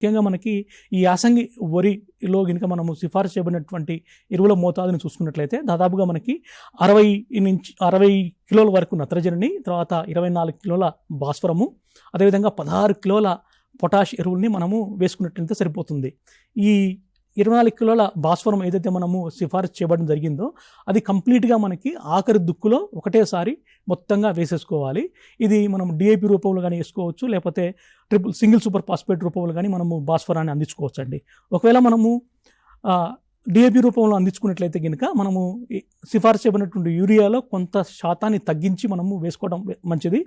ముఖ్యంగా మనకి ఈ యాసంగి వరిలో గనుక మనము సిఫారసు చేయబడినటువంటి ఎరువుల మోతాదుని చూసుకున్నట్లయితే దాదాపుగా మనకి 60 కిలోల వరకు నత్రజనిని, తర్వాత 24 కిలోల భాస్వరము, అదేవిధంగా 16 కిలోల పొటాష్ ఎరువుల్ని మనము వేసుకున్నట్లయితే సరిపోతుంది. ఈ 24 కిలోల భాస్వరం ఏదైతే మనము సిఫారసు చేయబడడం జరిగిందో అది కంప్లీట్గా మనకి ఆఖరి దుక్కులో ఒకటేసారి మొత్తంగా వేసేసుకోవాలి. ఇది మనం డిఏపి రూపంలో కానీ వేసుకోవచ్చు, లేకపోతే సింగిల్ సూపర్ ఫాస్ఫేట్ రూపంలో కానీ మనము భాస్వరాన్ని అందించుకోవచ్చు అండి. ఒకవేళ మనము డిఏపి రూపంలో అందించుకున్నట్లయితే కనుక మనము సిఫారసు చేయబడినటువంటి యూరియాలో కొంత శాతాన్ని తగ్గించి మనము వేసుకోవడం మంచిది.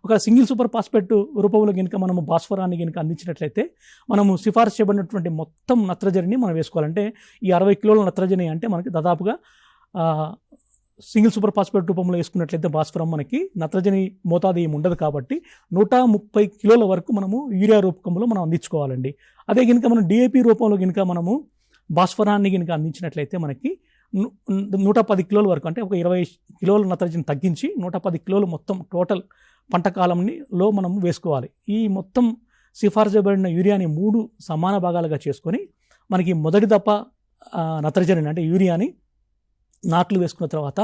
ఒక సింగిల్ సూపర్ ఫాస్ఫేట్ రూపంలో కనుక మనము భాస్వరాన్ని కనుక అందించినట్లయితే మనము సిఫారసు చేయబడినటువంటి మొత్తం నత్రజనిని మనం వేసుకోవాలంటే ఈ 60 కిలోల నత్రజని అంటే మనకి దాదాపుగా సింగిల్ సూపర్ ఫాస్ఫేట్ రూపంలో వేసుకున్నట్లయితే భాస్వరం మనకి నత్రజని మోతాదు ఏమి ఉండదు కాబట్టి 130 కిలోల వరకు మనము యూరియా రూపంలో మనం అందించుకోవాలండి. అదే కనుక మనం డిఏపి రూపంలో కనుక మనము భాస్వరాన్ని కనుక అందించినట్లయితే మనకి 110 కిలోల వరకు అంటే ఒక 20 కిలోల నత్రజని తగ్గించి 110 కిలోలు మొత్తం టోటల్ పంట కాలంలో మనము వేసుకోవాలి. ఈ మొత్తం సిఫారసు చేయబడిన యూరియాని 3 సమాన భాగాలుగా చేసుకొని మనకి మొదటి దఫ నత్రజని అంటే యూరియాని నాట్లు వేసుకున్న తర్వాత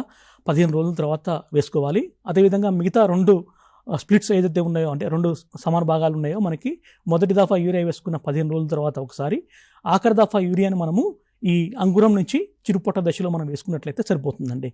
15 రోజుల తర్వాత వేసుకోవాలి. అదేవిధంగా మిగతా 2 స్ప్లిట్స్ ఏదైతే ఉన్నాయో అంటే 2 సమాన భాగాలు ఉన్నాయో మనకి మొదటి దఫా యూరియా వేసుకున్న 15 రోజుల తర్వాత ఒకసారి, ఆఖరి దఫా యూరియాని మనము ఈ అంకురం నుంచి చిరుపొట్ట దశలో మనం వేసుకున్నట్లయితే సరిపోతుందండి.